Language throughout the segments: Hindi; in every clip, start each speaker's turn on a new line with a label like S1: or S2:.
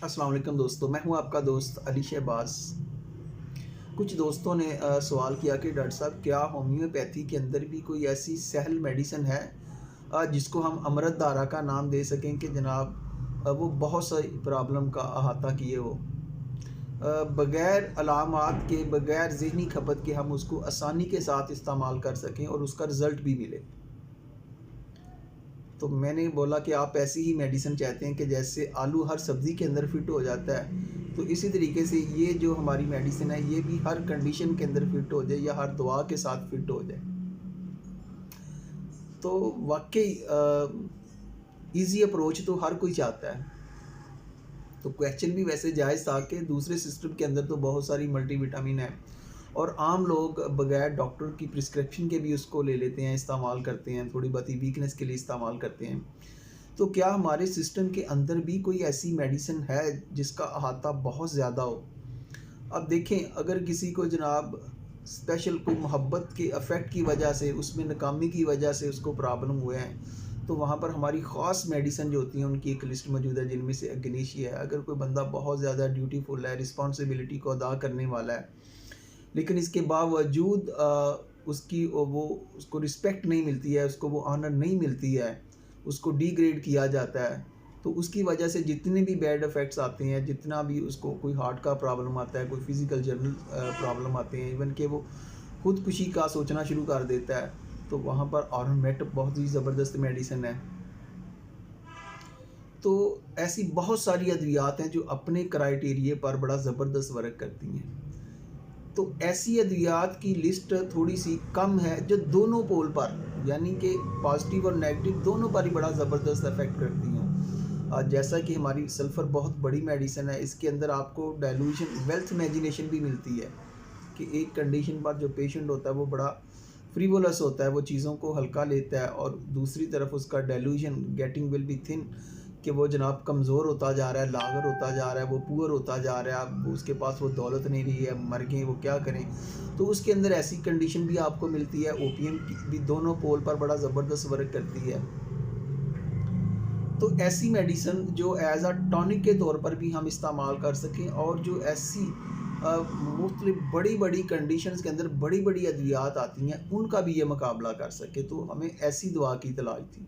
S1: अस्सलाम वालेकुम दोस्तों, मैं हूं आपका दोस्त अली शहबाज। कुछ दोस्तों ने सवाल किया कि डॉक्टर साहब क्या होम्योपैथी के अंदर भी कोई ऐसी सहल मेडिसिन है जिसको हम अमृत धारा का नाम दे सकें कि जनाब वो बहुत सी प्रॉब्लम का अहाता किए हो, बग़ैर अलामात के, बग़ैर ज़हनी खपत के हम उसको आसानी के साथ इस्तेमाल कर सकें और उसका रिज़ल्ट भी मिले। तो मैंने बोला कि आप ऐसी ही मेडिसिन चाहते हैं कि जैसे आलू हर सब्ज़ी के अंदर फिट हो जाता है, तो इसी तरीके से ये जो हमारी मेडिसिन है ये भी हर कंडीशन के अंदर फिट हो जाए या हर दवा के साथ फिट हो जाए। तो वाक़ई ईज़ी अप्रोच तो हर कोई चाहता है। तो क्वेश्चन भी वैसे जायज़ था कि दूसरे सिस्टम के अंदर तो बहुत सारी मल्टीविटामिन है और आम लोग बगैर डॉक्टर की प्रिस्क्रिप्शन के भी उसको ले लेते हैं, इस्तेमाल करते हैं, थोड़ी बहुत वीकनेस के लिए इस्तेमाल करते हैं। तो क्या हमारे सिस्टम के अंदर भी कोई ऐसी मेडिसिन है जिसका अहाता बहुत ज़्यादा हो? अब देखें, अगर किसी को जनाब स्पेशल कोई मोहब्बत के अफेक्ट की वजह से, उसमें नाकामी की वजह से उसको प्रॉब्लम हुए हैं, तो वहाँ पर हमारी ख़ास मेडिसिन जो होती हैं उनकी एक लिस्ट मौजूद है, जिनमें से अग्नेशी है। अगर कोई बंदा बहुत ज़्यादा ड्यूटीफुल है, रिस्पॉन्सिबिलिटी को अदा करने वाला है, लेकिन इसके बावजूद उसको रिस्पेक्ट नहीं मिलती है, उसको वो ऑनर नहीं मिलती है, उसको डिग्रेड किया जाता है, तो उसकी वजह से जितने भी बैड इफ़ेक्ट्स आते हैं, जितना भी उसको कोई हार्ट का प्रॉब्लम आता है, कोई फिज़िकल जनरल प्रॉब्लम आते हैं, इवन कि वो खुदकुशी का सोचना शुरू कर देता है, तो वहाँ पर ऑर्मेट बहुत ही ज़बरदस्त मेडिसिन है। तो ऐसी बहुत सारी अद्वियात हैं जो अपने क्राइटेरिया पर बड़ा ज़बरदस्त वर्क करती हैं। तो ऐसी अद्वियात की लिस्ट थोड़ी-सी कम है जो दोनों पोल पर, यानी कि पॉजिटिव और नेगेटिव दोनों पर ही बड़ा ज़बरदस्त इफ़ेक्ट करती हों। जैसा कि हमारी सल्फ़र बहुत बड़ी मेडिसिन है, इसके अंदर आपको डेल्यूशन वेल्थ इमेजिनेशन भी मिलती है कि एक कंडीशन पर जो पेशेंट होता है वो बड़ा फ्रीवोलस होता है, वो चीज़ों को हल्का लेता है, और दूसरी तरफ उसका dilution getting will be thin कि वो जनाब कमज़ोर होता जा रहा है, लागर होता जा रहा है, वो पुअर होता जा रहा है, अब उसके पास वो दौलत नहीं रही है, मर गए, वो क्या करें। तो उसके अंदर ऐसी कंडीशन भी आपको मिलती है। ओपीएम की भी दोनों पोल पर बड़ा ज़बरदस्त वर्क करती है। तो ऐसी मेडिसिन जो एज़ अ टॉनिक के तौर पर भी हम इस्तेमाल कर सकें, और जो ऐसी मुख्तलिफ बड़ी-बड़ी कंडीशंस के अंदर बड़ी-बड़ी अद्वियात आती हैं, उनका भी ये मुकाबला कर सके, तो हमें ऐसी दवा की तलाश थी।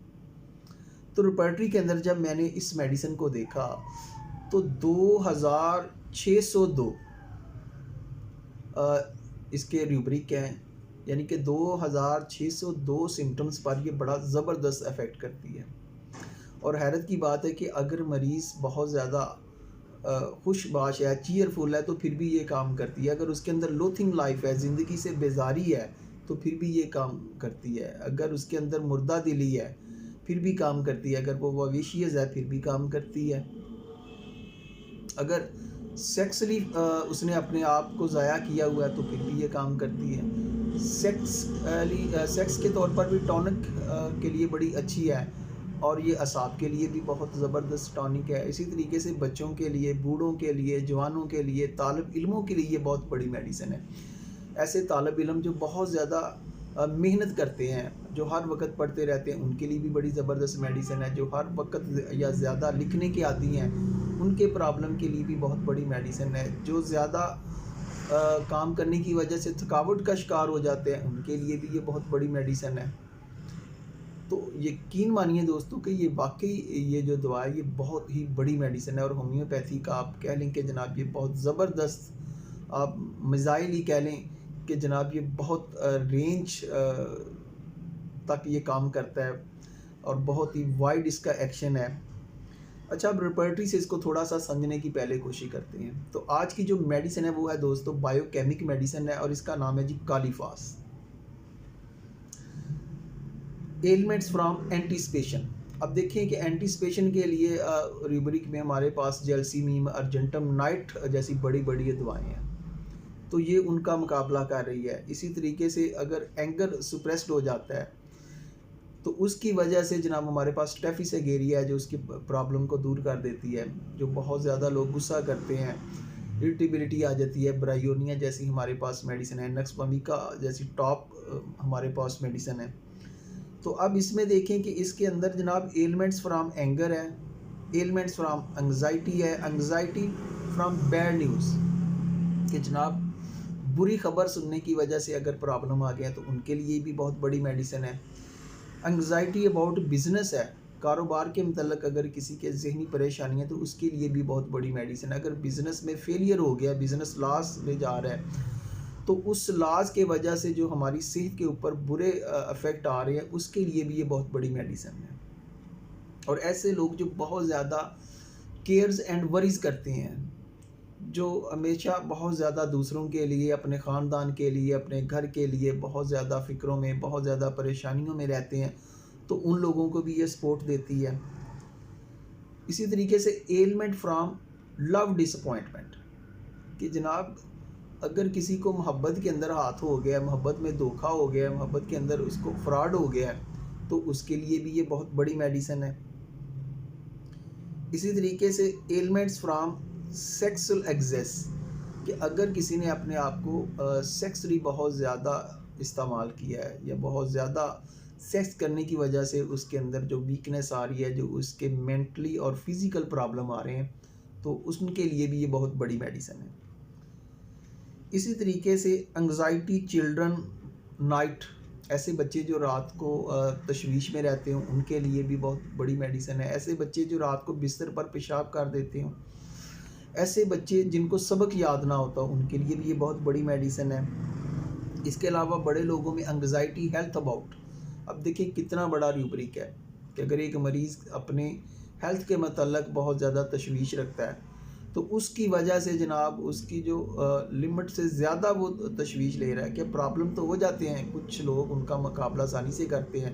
S1: तो रिपर्टरी के अंदर जब मैंने इस मेडिसिन को देखा, तो 2602 इसके रूब्रिक हैं, यानी कि 2602 सिम्पटम्स पर ये बड़ा ज़बरदस्त इफ़ेक्ट करती है। और हैरत की बात है कि अगर मरीज़ बहुत ज़्यादा खुशबाश है, चीयरफुल है, तो फिर भी ये काम करती है। अगर उसके अंदर लोथिंग लाइफ है, ज़िंदगी से बेज़ारी है, तो फिर भी ये काम करती है। अगर उसके अंदर मुर्दा दिली है, फिर भी काम करती है। अगर वो वविशियस है, फिर भी काम करती है। अगर सेक्सुअली उसने अपने आप को ज़ाया किया हुआ है, तो फिर भी ये काम करती है। सेक्स के तौर पर भी टॉनिक के लिए बड़ी अच्छी है, और ये असाब के लिए भी बहुत ज़बरदस्त टॉनिक है। इसी तरीके से बच्चों के लिए, बूढ़ों के लिए, जवानों के लिए, तालिब इल्मों के लिए ये बहुत बड़ी मेडिसिन है। ऐसे तालिब इल्म जो बहुत ज़्यादा मेहनत करते हैं, जो हर वक्त पढ़ते रहते हैं, उनके लिए भी बड़ी ज़बरदस्त मेडिसिन है। जो हर वक्त या ज़्यादा लिखने के आदी हैं, उनके प्रॉब्लम के लिए भी बहुत बड़ी मेडिसिन है। जो ज़्यादा काम करने की वजह से थकावट का शिकार हो जाते हैं, उनके लिए भी ये बहुत बड़ी मेडिसिन है। तो यकीन मानिए दोस्तों कि ये वाक़ई ये जो दवा है ये बहुत ही बड़ी मेडिसिन है, और होम्योपैथी का आप कह लें कि जनाब ये बहुत ज़बरदस्त, आप मिसाइल ही कह लें कि जनाब ये बहुत रेंज तक ये काम करता है, और बहुत ही वाइड इसका एक्शन है। अच्छा, अब रेपर्टरी से इसको थोड़ा-सा समझने की पहले कोशिश करते हैं। तो आज की जो मेडिसिन है वो है दोस्तों बायोकेमिक मेडिसिन है, और इसका नाम है जी कालीफास। Elements from anticipation. अब देखिए कि एंटीसिपेशन के लिए रूब्रिक में हमारे पास जेलसीमीम, अर्जेंटम, नाइट जैसी बड़ी-बड़ी दवाएँ हैं, तो ये उनका मुकाबला कर रही है। इसी तरीके से अगर एंगर सुप्रेस्ड हो जाता है, तो उसकी वजह से जनाब हमारे पास स्टेफिसेगेरिया है जो उसकी प्रॉब्लम को दूर कर देती है। जो बहुत ज़्यादा लोग गुस्सा करते हैं, इरिटेबिलिटी आ जाती है, ब्रायोनिया जैसी हमारे पास मेडिसिन है, नक्स वोमिका जैसी टॉप हमारे पास मेडिसिन है। तो अब इसमें देखें कि इसके अंदर जनाब एलिमेंट्स फ्रॉम एंगर है, एलिमेंट्स फ्राम एंग्जाइटी है, एंग्जाइटी फ्राम बैड न्यूज़ कि जनाब बुरी खबर सुनने की वजह से अगर प्रॉब्लम आ गया तो उनके लिए भी बहुत बड़ी मेडिसिन है। एंग्जाइटी अबाउट बिजनेस है, कारोबार के मतलब अगर किसी के जहनी परेशानी है तो उसके लिए भी बहुत बड़ी मेडिसिन है। अगर बिज़नेस में फेलियर हो गया, बिज़नेस लॉस में जा रहा है, तो उस लॉस के वजह से जो हमारी सेहत के ऊपर बुरे इफ़ेक्ट आ रहे हैं, उसके लिए भी ये बहुत बड़ी मेडिसिन है। और ऐसे लोग जो बहुत ज़्यादा केयर्स एंड वरीज़ करते हैं, जो हमेशा बहुत ज़्यादा दूसरों के लिए, अपने ख़ानदान के लिए, अपने घर के लिए बहुत ज़्यादा फ़िक्रों में, बहुत ज़्यादा परेशानियों में रहते हैं, तो उन लोगों को भी ये सपोर्ट देती है। इसी तरीके से एलिमेंट फ्राम लव डिसअपॉइंटमेंट कि जनाब अगर किसी को मोहब्बत के अंदर हाथ हो गया, मोहब्बत में धोखा हो गया, मोहब्बत के अंदर उसको फ्रॉड हो गया है, तो उसके लिए भी ये बहुत बड़ी मेडिसिन है। इसी तरीके से एलिमेंट्स फ्राम सेक्सुअल एक्सेस कि अगर किसी ने अपने आप को सेक्सुअली बहुत ज़्यादा इस्तेमाल किया है या बहुत ज़्यादा सेक्स करने की वजह से उसके अंदर जो वीकनेस आ रही है, जो उसके मेंटली और फिज़िकल प्रॉब्लम आ रहे हैं, तो उनके लिए भी ये बहुत बड़ी मेडिसिन है। इसी तरीके से एंग्जाइटी चिल्ड्रन नाइट, ऐसे बच्चे जो रात को तशवीश में रहते हैं उनके लिए भी बहुत बड़ी मेडिसिन है। ऐसे बच्चे जो रात को बिस्तर पर पेशाब कर देते हों, ऐसे बच्चे जिनको सबक याद ना होता उनके लिए भी ये बहुत बड़ी मेडिसिन है। इसके अलावा बड़े लोगों में एंग्जाइटी हेल्थ अबाउट, अब देखिए कितना बड़ा रूब्रिक है कि अगर एक मरीज़ अपने हेल्थ के मतलब बहुत ज़्यादा तशवीश रखता है, तो उसकी वजह से जनाब उसकी जो लिमिट से ज़्यादा वो तशवीश ले रहा है कि प्रॉब्लम तो हो जाते हैं, कुछ लोग उनका मुकाबला आसानी से करते हैं,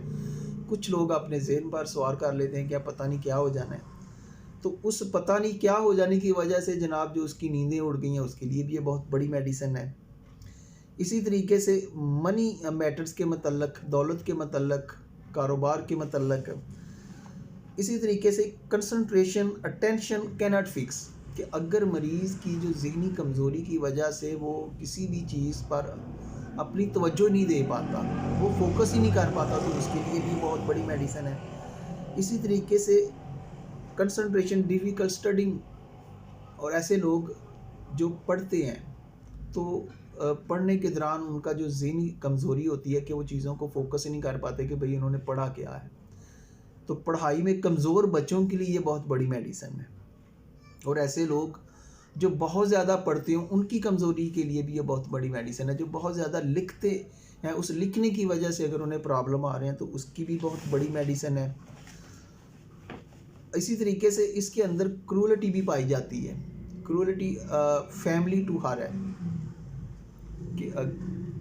S1: कुछ लोग अपने ज़हन पर सवार कर लेते हैं क्या पता नहीं क्या हो जाना है, तो उस पता नहीं क्या हो जाने की वजह से जनाब जो उसकी नींदें उड़ गई हैं, उसके लिए भी ये बहुत बड़ी मेडिसिन है। इसी तरीके से मनी मैटर्स के मतलब, दौलत के मतलब, कारोबार के मतलब, इसी तरीके से concentration attention can not fix कि अगर मरीज़ की जो ज़हनी कमज़ोरी की वजह से वो किसी भी चीज़ पर अपनी तवज्जो नहीं दे पाता, वो फोकस ही नहीं कर पाता, तो उसके लिए भी बहुत बड़ी मेडिसिन है। इसी तरीके से कंसंट्रेशन डिफ़िकल्ट स्टडिंग, और ऐसे लोग जो पढ़ते हैं तो पढ़ने के दौरान उनका जो ज़हनी कमज़ोरी होती है कि वो चीज़ों को फोकस ही नहीं कर पाते कि भाई उन्होंने पढ़ा क्या है, तो पढ़ाई में कमज़ोर बच्चों के लिए ये बहुत बड़ी मेडिसिन है। और ऐसे लोग जो बहुत ज़्यादा पढ़ते हों उनकी कमज़ोरी के लिए भी ये बहुत बड़ी मेडिसिन है। जो बहुत ज़्यादा लिखते हैं, उस लिखने की वजह से अगर उन्हें प्रॉब्लम आ रहे हैं तो उसकी भी बहुत बड़ी मेडिसिन है। इसी तरीके से इसके अंदर क्रूअलिटी भी पाई जाती है। क्रूअलिटी फैमिली टू हार है कि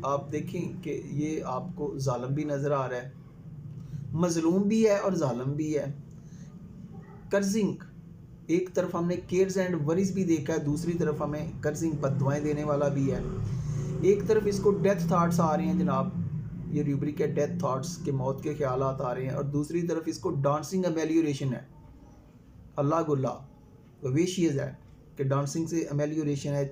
S1: आप देखें कि ये आपको जालिम भी नज़र आ रहा है, मज़लूम भी है और जालिम भी है। कर्जिंग, एक तरफ हमने केयर्स एंड वरीज भी देखा है, दूसरी तरफ हमें कर्जिंग बददुआएं देने वाला भी है। एक तरफ इसको डेथ थाट्स आ रहे हैं जनाब, ये रूब्रिक है डेथ थाट्स के मौत के ख्यालात आ रहे हैं, और दूसरी तरफ इसको डांसिंग अमेलियोरेशन है, अल्लाह गुल्ला वेशियस है कि डांसिंग से अमेलियोरेशन है।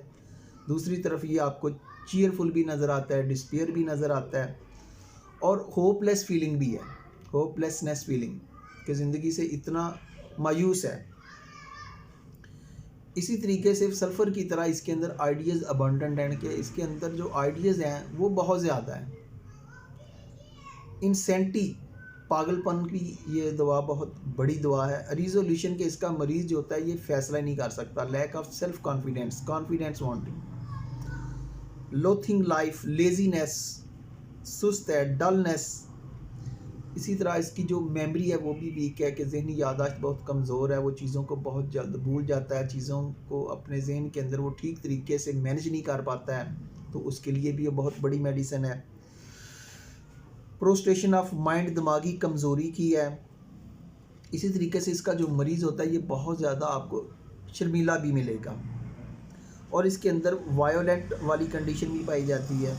S1: दूसरी तरफ ये आपको चीयरफुल भी नज़र आता है, डिस्पेयर भी नज़र आता है, और होपलेस फीलिंग भी है, होपलेसनेस फीलिंग कि ज़िंदगी से इतना मायूस है। इसी तरीके से सल्फ़र की तरह इसके अंदर आइडियाज़ अबंडेंट हैं कि इसके अंदर जो आइडियाज़ हैं वो बहुत ज़्यादा हैं। इंसेंटी, पागलपन की ये दवा बहुत बड़ी दवा है। रिजोल्यूशन के इसका मरीज़ जो होता है ये फैसला नहीं कर सकता। Lack of self confidence, confidence wanting, loathing life, laziness, सुस्त है, डलनेस। इसी तरह इसकी जो मेमोरी है वो भी वीक है कि जहनी याददाश्त बहुत कमज़ोर है, वो चीज़ों को बहुत जल्द भूल जाता है, चीज़ों को अपने जहन के अंदर वो ठीक तरीके से मैनेज नहीं कर पाता है, तो उसके लिए भी ये बहुत बड़ी मेडिसिन है। प्रोस्ट्रेशन ऑफ माइंड, दिमागी कमज़ोरी की है। इसी तरीके से इसका जो मरीज़ होता है ये बहुत ज़्यादा आपको शर्मीला भी मिलेगा, और इसके अंदर वायोलेंट वाली कंडीशन भी पाई जाती है।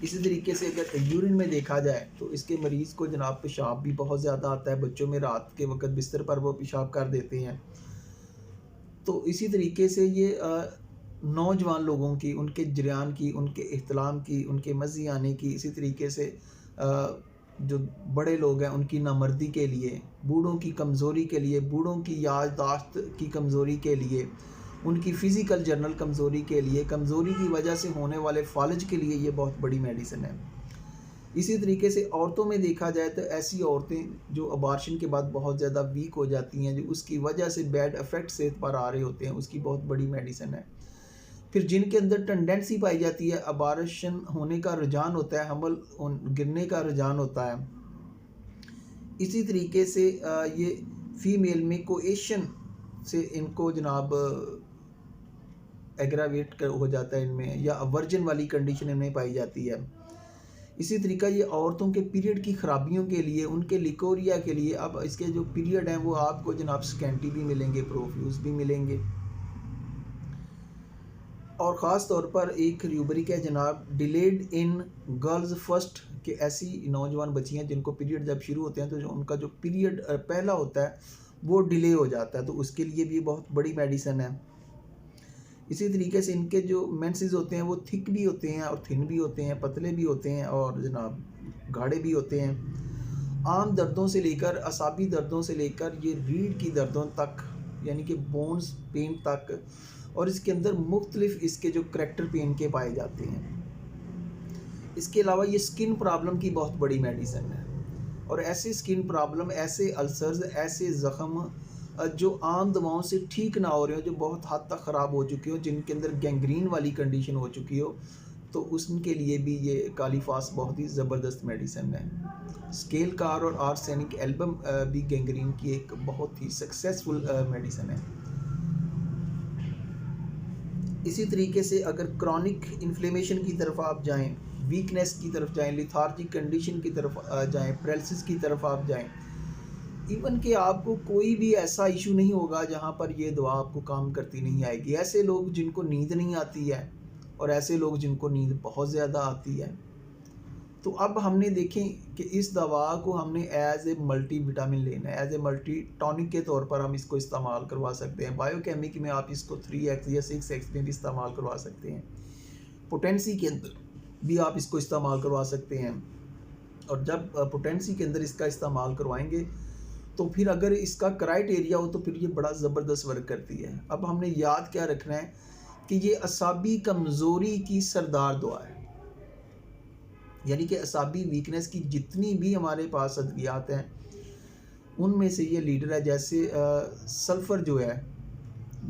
S1: इसी तरीके से अगर यूरिन में देखा जाए तो इसके मरीज़ को जनाब पेशाब भी बहुत ज़्यादा आता है, बच्चों में रात के वक्त बिस्तर पर वो पेशाब कर देते हैं। तो इसी तरीके से ये नौजवान लोगों की, उनके जरियान की, उनके इहतलाम की, उनके मज़ी आने की, इसी तरीके से जो बड़े लोग हैं उनकी नामर्दी के लिए, बूढ़ों की कमज़ोरी के लिए, बूढ़ों की याददाश्त की कमज़ोरी के लिए, उनकी फ़िज़िकल जर्नल कमज़ोरी के लिए, कमज़ोरी की वजह से होने वाले फालज के लिए ये बहुत बड़ी मेडिसिन है। इसी तरीके से औरतों में देखा जाए तो ऐसी औरतें जो अबार्शन के बाद बहुत ज़्यादा वीक हो जाती हैं, जो उसकी वजह से बैड इफ़ेक्ट सेहत पर आ रहे होते हैं, उसकी बहुत बड़ी मेडिसिन है। फिर जिनके अंदर टेंडेंसी पाई जाती है, अबार्शन होने का रुझान होता है, हमल गिरने का रुझान होता है, इसी तरीके से ये फीमेल में कोएशन से इनको जनाब एग्रावेट हो जाता है इनमें, या वर्जन वाली कंडीशन इनमें पाई जाती है। इसी तरीका ये औरतों के पीरियड की ख़राबियों के लिए, उनके लिकोरिया के लिए, अब इसके जो पीरियड हैं वो आपको जनाब स्कैंटी भी मिलेंगे, प्रोफ्यूज भी मिलेंगे। और ख़ास तौर पर एक र्यूबरिक है जनाब डिलेड इन गर्ल्स फर्स्ट, कि ऐसी नौजवान बच्चियाँ जिनको पीरियड जब शुरू होते हैं तो जो उनका जो पीरियड पहला होता है वो डिले हो जाता है, तो उसके लिए भी बहुत बड़ी मेडिसिन है। इसी तरीके से इनके जो मेंसेस होते हैं वो थिक भी होते हैं और थिन भी होते हैं, पतले भी होते हैं और जनाब गाढ़े भी होते हैं। आम दर्दों से लेकर, असाबी दर्दों से लेकर ये रीढ़ की दर्दों तक, यानी कि बोन्स पेन तक, और इसके अंदर मुख्तलिफ इसके जो करैक्टर पेन के पाए जाते हैं। इसके अलावा ये स्किन प्रॉब्लम की बहुत बड़ी मेडिसिन है, और ऐसे स्किन प्रॉब्लम, ऐसे अल्सर्स, ऐसे ज़ख़म जो आम दवाओं से ठीक ना हो रहे हो, जो बहुत हद तक ख़राब हो चुकी हो, जिनके अंदर गैंग्रीन वाली कंडीशन हो चुकी हो, तो उसके लिए भी ये कालीफास बहुत ही ज़बरदस्त मेडिसिन है। स्केल कार और आर्सेनिक एल्बम भी गैंग्रीन की एक बहुत ही सक्सेसफुल मेडिसिन है। इसी तरीके से अगर क्रॉनिक इन्फ्लेमेशन की तरफ आप जाएं, वीकनेस की तरफ जाएं, लिथार्जिक कंडीशन की तरफ जाएं, पैरालिसिस की तरफ आप जाएं, इवन कि आपको कोई भी ऐसा इशू नहीं होगा जहाँ पर ये दवा आपको काम करती नहीं आएगी। ऐसे लोग जिनको नींद नहीं आती है और ऐसे लोग जिनको नींद बहुत ज़्यादा आती है, तो अब हमने देखें कि इस दवा को हमने एज ए मल्टी विटामिन लेना है, एज ए मल्टी टॉनिक के तौर पर हम इसको इस्तेमाल करवा सकते हैं। बायोकेमिक में आप इसको 3x या 6x में भी इस्तेमाल करवा सकते हैं। पोटेंसी के अंदर भी आप इसको इस्तेमाल करवा सकते हैं, और जब पोटेंसी के अंदर इसका इस्तेमाल करवाएंगे तो फिर अगर इसका क्राइटेरिया हो तो फिर ये बड़ा ज़बरदस्त वर्क करती है। अब हमने याद क्या रखना है कि ये असाबी कमज़ोरी की सरदार दुआ है, यानी कि असाबी वीकनेस की जितनी भी हमारे पास अद्वियात हैं उनमें से ये लीडर है। जैसे सल्फ़र जो है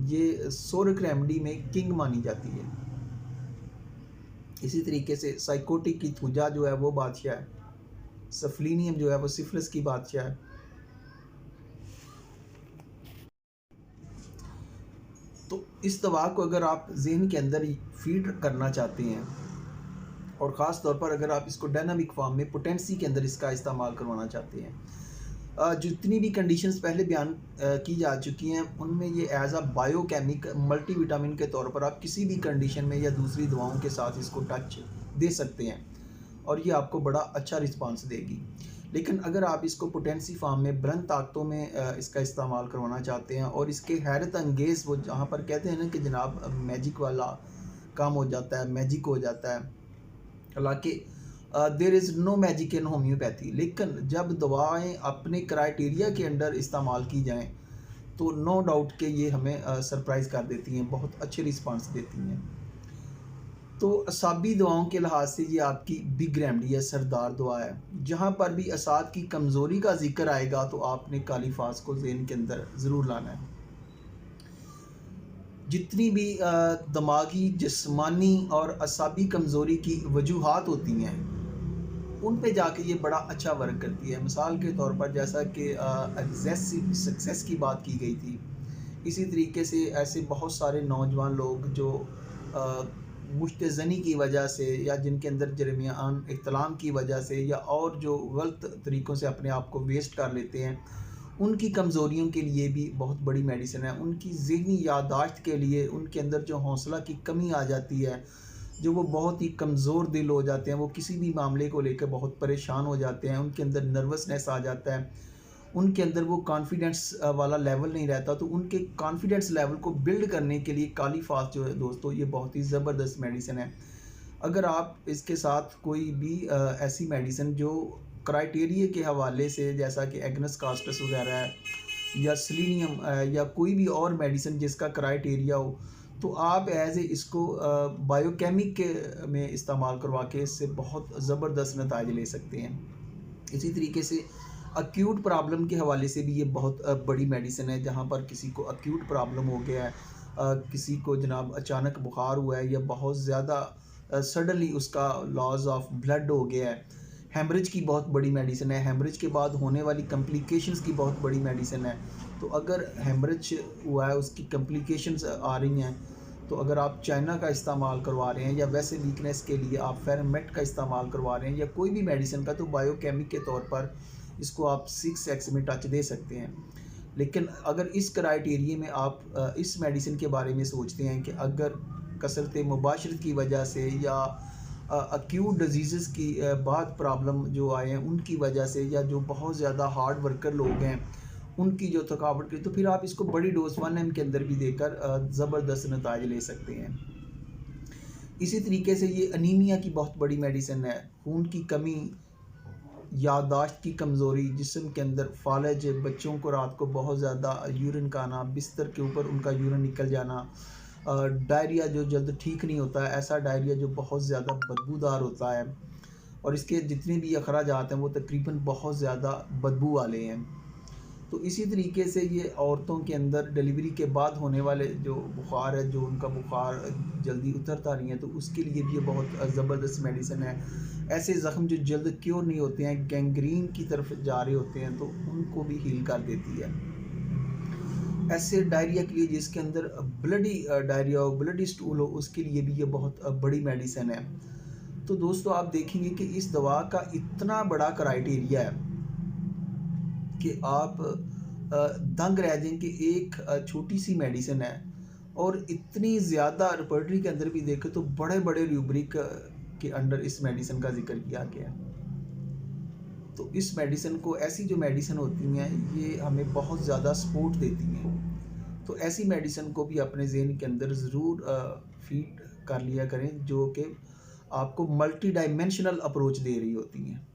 S1: ये सोरिक रेमेडी में किंग मानी जाती है। इसी तरीके से साइकोटिक की थुजा जो है वो बादशाह है, सफलीनियम जो है वो सिफिलिस की बादशाह है। तो इस दवा को अगर आप ज़हन के अंदर फीड करना चाहते हैं, और ख़ास तौर पर अगर आप इसको डायनामिक फॉर्म में पोटेंसी के अंदर इसका इस्तेमाल करवाना चाहते हैं, जितनी भी कंडीशंस पहले बयान की जा चुकी हैं उनमें ये एज अ बायोकेमिक मल्टीविटामिन के तौर पर आप किसी भी कंडीशन में या दूसरी दवाओं के साथ इसको टच दे सकते हैं, और ये आपको बड़ा अच्छा रिस्पांस देगी। लेकिन अगर आप इसको पोटेंसी फार्म में बुलंद ताकतों में इसका इस्तेमाल करवाना चाहते हैं, और इसके हैरत अंगेज़ वो जहाँ पर कहते हैं ना कि जनाब मैजिक वाला काम हो जाता है, मैजिक हो जाता है, हालांकि there is no magic in homeopathy, लेकिन जब दवाएं अपने क्राइटेरिया के अंडर इस्तेमाल की जाएं तो नो डाउट कि ये हमें सरप्राइज़ कर देती हैं, बहुत अच्छे रिस्पांस देती हैं। तो असाबी दवाओं के लिहाज से ये आपकी बिग रेमेडी है, सरदार दुआ है। जहाँ पर भी असाद की कमज़ोरी का जिक्र आएगा तो आपने कालीफास को ज़हन के अंदर ज़रूर लाना है। जितनी भी दिमागी, जिस्मानी और असाबी कमज़ोरी की वजूहात होती हैं उन पे जाके ये बड़ा अच्छा वर्क करती है। मिसाल के तौर पर जैसा कि एग्जेसिव सक्सेस की बात की गई थी, इसी तरीके से ऐसे बहुत सारे नौजवान लोग जो मुश्तज़नी की वजह से या जिनके अंदर दरमियान इख्तिलाम की वजह से या और जो गलत तरीक़ों से अपने आप को वेस्ट कर लेते हैं, उनकी कमज़ोरियों के लिए भी बहुत बड़ी मेडिसिन है। उनकी ज़हनी याददाश्त के लिए, उनके अंदर जो हौसला की कमी आ जाती है, जो वो बहुत ही कमज़ोर दिल हो जाते हैं, वो किसी भी मामले को लेकर बहुत परेशान हो जाते हैं, उनके अंदर नर्वसनेस आ जाता है, उनके अंदर वो कॉन्फिडेंस वाला लेवल नहीं रहता, तो उनके कॉन्फिडेंस लेवल को बिल्ड करने के लिए कालीफास जो है दोस्तों ये बहुत ही ज़बरदस्त मेडिसिन है। अगर आप इसके साथ कोई भी ऐसी मेडिसिन जो क्राइटेरिया के हवाले से, जैसा कि एग्नस कास्टस वगैरह है या सेलेनियम या कोई भी और मेडिसिन जिसका क्राइटेरिया हो, तो आप एज ए इसको बायोकेमिक में इस्तेमाल करवा के इससे बहुत ज़बरदस्त नताइज ले सकते हैं। इसी तरीके से अक्यूट प्रॉब्लम के हवाले से भी ये बहुत बड़ी मेडिसिन है, जहाँ पर किसी को अक्यूट प्रॉब्लम हो गया है, किसी को जनाब अचानक बुखार हुआ है या बहुत ज़्यादा सडनली उसका लॉस ऑफ ब्लड हो गया है। हेमरेज की बहुत बड़ी मेडिसिन है, हेमरेज के बाद होने वाली कम्प्लिकेशंस की बहुत बड़ी मेडिसिन है। तो अगर हेमरेज हुआ है, उसकी कम्प्लिकेशंस आ रही हैं, तो अगर आप चाइना का इस्तेमाल करवा रहे हैं या वैसे वीकनेस के लिए आप फेरमेट का इस्तेमाल करवा रहे हैं या कोई भी मेडिसिन का, तो बायोकेमिक के तौर पर इसको आप 6x में टच दे सकते हैं। लेकिन अगर इस क्राइटेरिया में आप इस मेडिसिन के बारे में सोचते हैं कि अगर कसरत मुबाशरत की वजह से या अक्यूट डिजीज़ की बाद प्रॉब्लम जो आए हैं उनकी वजह से, या जो बहुत ज़्यादा हार्ड वर्कर लोग हैं उनकी जो थकावट की, तो फिर आप इसको बड़ी डोज 1 mg के अंदर भी देकर ज़बरदस्त नताइज ले सकते हैं। इसी तरीके से ये अनीमिया की बहुत बड़ी मेडिसिन है, खून की कमी, याददाश्त की कमज़ोरी, जिस्म के अंदर फालज, बच्चों को रात को बहुत ज़्यादा यूरिन का आना, बिस्तर के ऊपर उनका यूरिन निकल जाना, डायरिया जो जल्द ठीक नहीं होता है, ऐसा डायरिया जो बहुत ज़्यादा बदबूदार होता है, और इसके जितने भी अखराजात हैं वो तकरीबन बहुत ज़्यादा बदबू वाले हैं। तो इसी तरीके से ये औरतों के अंदर डिलीवरी के बाद होने वाले जो बुखार है, जो उनका बुखार जल्दी उतरता नहीं है, तो उसके लिए भी ये बहुत ज़बरदस्त मेडिसिन है। ऐसे ज़ख्म जो जल्द क्योर नहीं होते हैं, गैंग्रीन की तरफ जा रहे होते हैं, तो उनको भी हील कर देती है। ऐसे डायरिया के लिए जिसके अंदर ब्लडी डायरिया हो, ब्लडी स्टूल हो, उसके लिए भी ये बहुत बड़ी मेडिसिन है। तो दोस्तों आप देखेंगे कि इस दवा का इतना बड़ा क्राइटेरिया है कि आप दंग रह जाएं कि एक छोटी सी मेडिसिन है, और इतनी ज़्यादा रिपर्टरी के अंदर भी देखें तो बड़े बड़े रूब्रिक के अंडर इस मेडिसिन का जिक्र किया गया है। तो इस मेडिसिन को, ऐसी जो मेडिसिन होती हैं ये हमें बहुत ज़्यादा सपोर्ट देती हैं, तो ऐसी मेडिसिन को भी अपने ज़हन के अंदर ज़रूर फीड कर लिया करें, जो कि आपको मल्टी डायमेंशनल अप्रोच दे रही होती हैं।